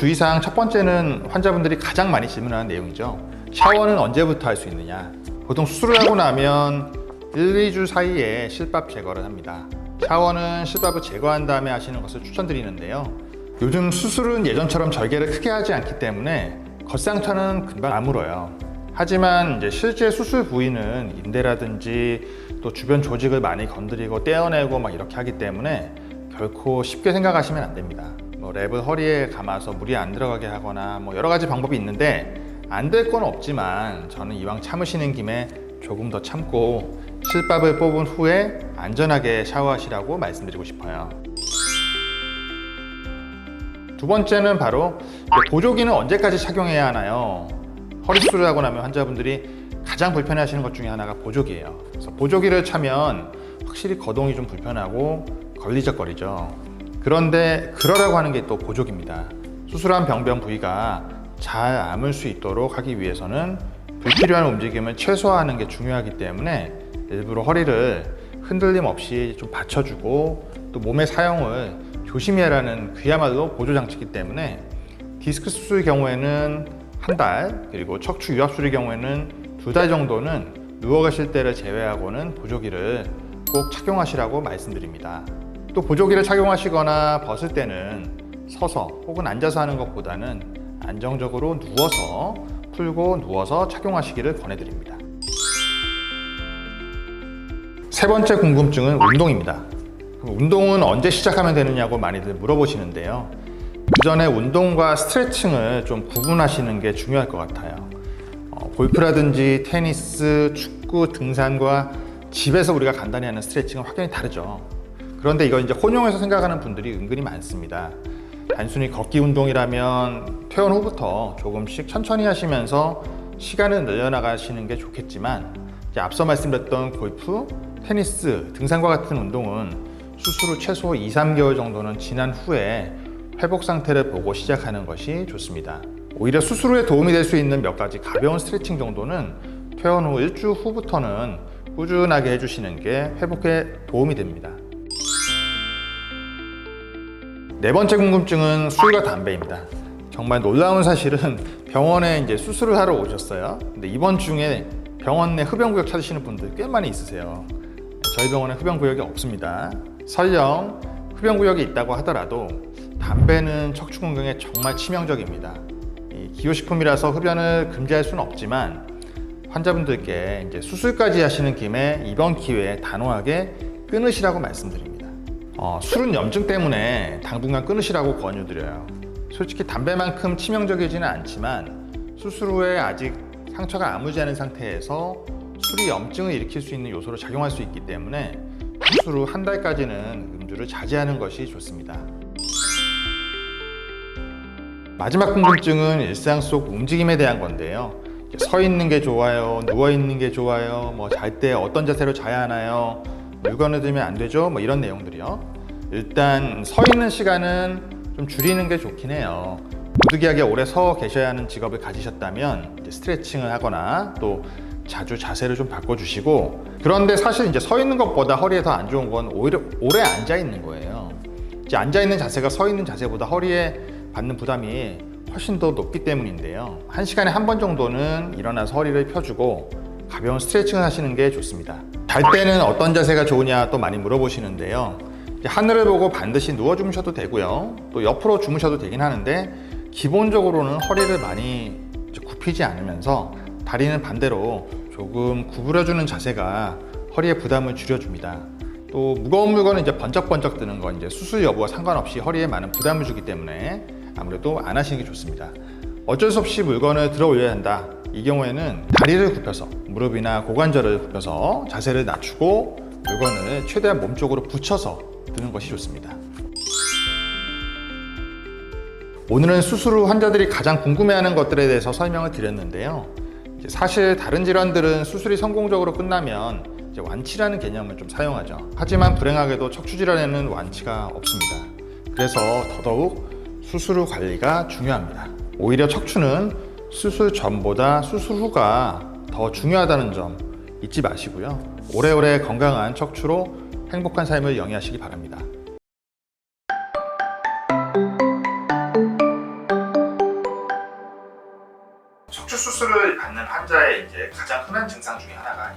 주의사항 첫 번째는 환자분들이 가장 많이 질문하는 내용이죠. 샤워는 언제부터 할 수 있느냐. 보통 수술을 하고 나면 1, 2주 사이에 실밥 제거를 합니다. 샤워는 실밥을 제거한 다음에 하시는 것을 추천드리는데요. 요즘 수술은 예전처럼 절개를 크게 하지 않기 때문에 겉상처는 금방 아물어요. 하지만 이제 실제 수술 부위는 인대라든지 또 주변 조직을 많이 건드리고 떼어내고 막 이렇게 하기 때문에 결코 쉽게 생각하시면 안 됩니다. 뭐 랩을 허리에 감아서 물이 안 들어가게 하거나 뭐 여러 가지 방법이 있는데 안 될 건 없지만 저는 이왕 참으시는 김에 조금 더 참고 실밥을 뽑은 후에 안전하게 샤워하시라고 말씀드리고 싶어요. 두 번째는 바로 보조기는 언제까지 착용해야 하나요? 허리 수술을 하고 나면 환자분들이 가장 불편해하시는 것 중에 하나가 보조기예요. 그래서 보조기를 차면 확실히 거동이 좀 불편하고 걸리적거리죠. 그런데 그러라고 하는 게 또 보조기입니다. 수술한 병변 부위가 잘 아물 수 있도록 하기 위해서는 불필요한 움직임을 최소화하는 게 중요하기 때문에 일부러 허리를 흔들림 없이 좀 받쳐주고 또 몸의 사용을 조심히 하라는 그야말로 보조장치이기 때문에 디스크 수술의 경우에는 한 달, 그리고 척추 유압술의 경우에는 2달 정도는 누워 계실 때를 제외하고는 보조기를 꼭 착용하시라고 말씀드립니다. 또 보조기를 착용하시거나 벗을 때는 서서 혹은 앉아서 하는 것보다는 안정적으로 누워서 풀고 누워서 착용하시기를 권해드립니다. 세 번째 궁금증은 운동입니다. 운동은 언제 시작하면 되느냐고 많이들 물어보시는데요. 그 전에 운동과 스트레칭을 좀 구분하시는 게 중요할 것 같아요. 골프라든지 테니스, 축구, 등산과 집에서 우리가 간단히 하는 스트레칭은 확연히 다르죠. 그런데 이걸 이제 혼용해서 생각하는 분들이 은근히 많습니다. 단순히 걷기 운동이라면 퇴원 후부터 조금씩 천천히 하시면서 시간을 늘려나가시는 게 좋겠지만 이제 앞서 말씀드렸던 골프, 테니스, 등산과 같은 운동은 수술 후 최소 2, 3개월 정도는 지난 후에 회복 상태를 보고 시작하는 것이 좋습니다. 오히려 수술 후에 도움이 될 수 있는 몇 가지 가벼운 스트레칭 정도는 퇴원 후 1주 후부터는 꾸준하게 해주시는 게 회복에 도움이 됩니다. 네 번째 궁금증은 술과 담배입니다. 정말 놀라운 사실은 병원에 이제 수술을 하러 오셨어요. 근데 입원 중에 병원 내 흡연구역 찾으시는 분들 꽤 많이 있으세요. 저희 병원에 흡연구역이 없습니다. 설령 흡연구역이 있다고 하더라도 담배는 척추 건강에 정말 치명적입니다. 기호식품이라서 흡연을 금지할 수는 없지만 환자분들께 이제 수술까지 하시는 김에 이번 기회에 단호하게 끊으시라고 말씀드립니다. 술은 염증 때문에 당분간 끊으시라고 권유드려요. 솔직히 담배만큼 치명적이지는 않지만 수술 후에 아직 상처가 아물지 않은 상태에서 술이 염증을 일으킬 수 있는 요소로 작용할 수 있기 때문에 수술 후 한 달까지는 음주를 자제하는 것이 좋습니다. 마지막 궁금증은 일상 속 움직임에 대한 건데요. 서 있는 게 좋아요? 누워 있는 게 좋아요? 뭐 잘 때 어떤 자세로 자야 하나요? 물건을 들면 안 되죠? 뭐 이런 내용들이요. 일단 서 있는 시간은 좀 줄이는 게 좋긴 해요. 부득이하게 오래 서 계셔야 하는 직업을 가지셨다면 이제 스트레칭을 하거나 또 자주 자세를 좀 바꿔주시고, 그런데 사실 이제 서 있는 것보다 허리에 더 안 좋은 건 오히려 오래 앉아 있는 거예요. 이제 앉아 있는 자세가 서 있는 자세보다 허리에 받는 부담이 훨씬 더 높기 때문인데요. 1시간에 한 번 정도는 일어나서 허리를 펴주고 가벼운 스트레칭을 하시는 게 좋습니다. 잘 때는 어떤 자세가 좋으냐 또 많이 물어보시는데요. 하늘을 보고 반드시 누워 주무셔도 되고요. 또 옆으로 주무셔도 되긴 하는데 기본적으로는 허리를 많이 굽히지 않으면서 다리는 반대로 조금 구부려주는 자세가 허리의 부담을 줄여줍니다. 또 무거운 물건은 이제 번쩍번쩍 드는 건 이제 수술 여부와 상관없이 허리에 많은 부담을 주기 때문에 아무래도 안 하시는 게 좋습니다. 어쩔 수 없이 물건을 들어 올려야 한다. 이 경우에는 다리를 굽혀서 무릎이나 고관절을 굽혀서 자세를 낮추고 물건을 최대한 몸쪽으로 붙여서 드는 것이 좋습니다. 오늘은 수술 후 환자들이 가장 궁금해하는 것들에 대해서 설명을 드렸는데요. 사실 다른 질환들은 수술이 성공적으로 끝나면 이제 완치라는 개념을 좀 사용하죠. 하지만 불행하게도 척추 질환에는 완치가 없습니다. 그래서 더더욱 수술 후 관리가 중요합니다. 오히려 척추는 수술 전보다 수술 후가 더 중요하다는 점 잊지 마시고요. 오래오래 건강한 척추로 행복한 삶을 영위하시기 바랍니다. 수술을 받는 환자의 이제 가장 흔한 증상 중에 하나가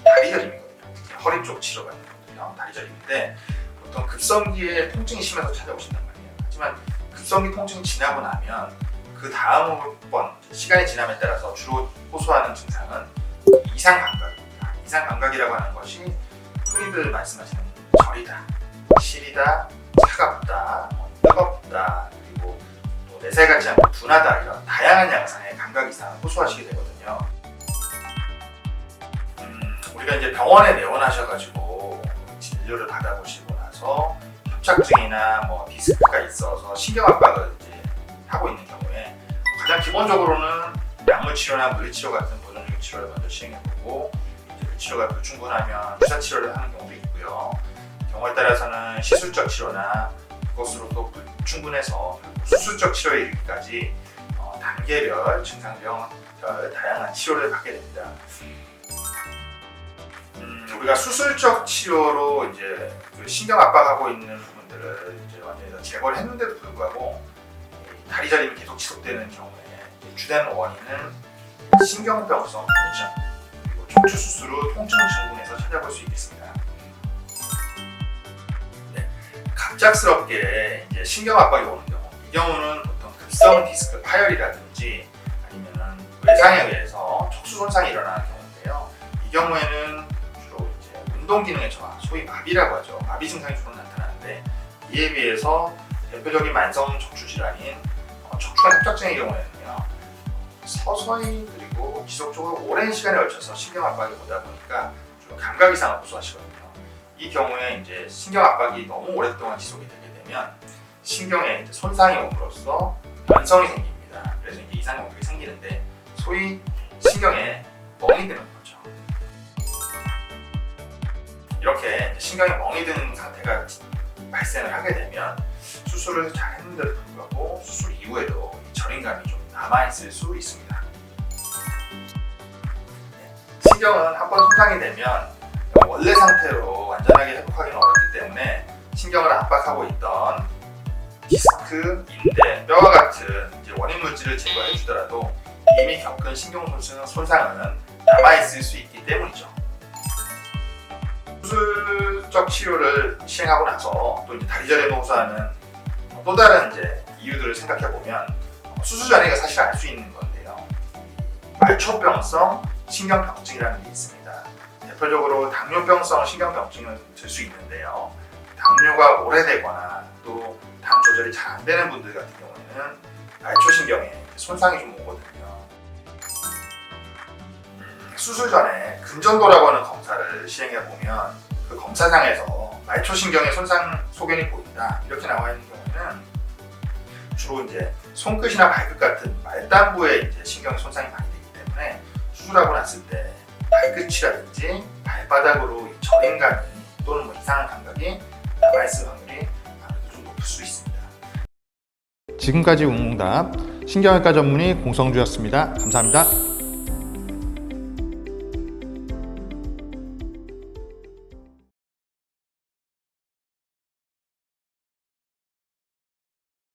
다리 저림이거든요. 허리 쪽 치료받는 분들요, 다리 저림인데 보통 급성기에 통증이 심해서 찾아오신단 말이에요. 하지만 급성기 통증이 지나고 나면 그 다음 번 시간이 지남에 따라서 주로 호소하는 증상은 이상 감각입니다. 이상 감각이라고 하는 것이 흔히들 말씀하시는 저리다, 시리다, 차갑다, 뜨겁다, 그리고 또 내살 같지 않고 둔하다, 이런 다양한 양상의 감각 이상을 호소하시게 되거든요. 우리가 이제 병원에 내원하셔가지고 진료를 받아보시고 나서 협착증이나 뭐 디스크가 있어서 신경 압박을 이제 하고 있는 경우에 가장 기본적으로는 약물 치료나 물리치료 같은 보존적 치료를 먼저 시행해보고, 이제 그 치료가 불충분하면 주사 치료를 하는 경우도 있고요. 경우에 따라서는 시술적 치료나 그것으로 또 불충분해서 수술적 치료에 이르기까지 단계별, 증상별 다양한 치료를 받게 됩니다. 우리가 수술적 치료로 이제 그 신경 압박하고 있는 부분들을 이제 완전히 다 제거를 했는데도 불구하고 다리 저림이 계속 지속되는 경우에 주된 원인은 신경병성 통증, 그리고 척추 수술 후 통증 증후군에서 찾아볼 수 있겠습니다. 네, 갑작스럽게 이제 신경 압박이 오는 경우, 이 경우는 보통 급성 디스크 파열이라든지 아니면은 외상에 의해서 척수 손상이 일어나는 경우인데요. 이 경우에는 주로 이제 운동 기능의 저하, 소위 마비라고 하죠. 마비 증상이 주로 나타나는데, 이에 비해서 대표적인 만성 척추 질환인 척추관 협착증의 경우에는요, 서서히 그리고 지속적으로 오랜 시간에 걸쳐서 신경 압박이 오다 보니까 좀 감각 이상을 호소하시거든요. 이 경우에 이제 신경 압박이 너무 오랫동안 지속이 되게 되면 신경에 이제 손상이 옴으로써 변성이 생깁니다. 그래서 이제 이상 경직이 생기는데 소위 신경에 멍이 드는 거죠. 이렇게 신경에 멍이 드는 상태가 발생을 하게 되면 수술을 잘 했는데도 불구하고 수술 이후에도 저림감이 좀 남아있을 수 있습니다. 신경은 한번 손상이 되면 원래 상태로 완전하게 회복하기는 어렵기 때문에 신경을 압박하고 있던 디스크, 인대, 뼈와 같은 이제 원인 물질을 제거해 주더라도 이미 겪은 신경 손상은 남아있을 수 있기 때문이죠. 수술적 치료를 시행하고 나서 또 이제 다리 저림을 호소하는 또 다른 이제 이유들을 생각해 보면 수술 전에 사실 알 수 있는 건데요. 말초병성 신경병증이라는 게 있습니다. 대표적으로 당뇨병성 신경병증을 들 수 있는데요. 당뇨가 오래되거나 또 당 조절이 잘 안 되는 분들 같은 경우에는 말초신경에 손상이 좀 오거든요. 수술 전에 근전도라고 하는 검사를 시행해 보면 그 검사상에서 말초신경의 손상 소견이 보인다, 이렇게 나와 있는 경우에는 주로 이제 손끝이나 발끝 같은 말단부에 이제 신경 손상이 많이 되기 때문에 수술하고 났을 때 발끝이라든지 발바닥으로 저림감이 또는 뭐 이상한 감각이 남아있을 확률이 아무래도 좀 높을 수 있습니다. 지금까지 웅웅답 신경외과 전문의 공성주였습니다. 감사합니다.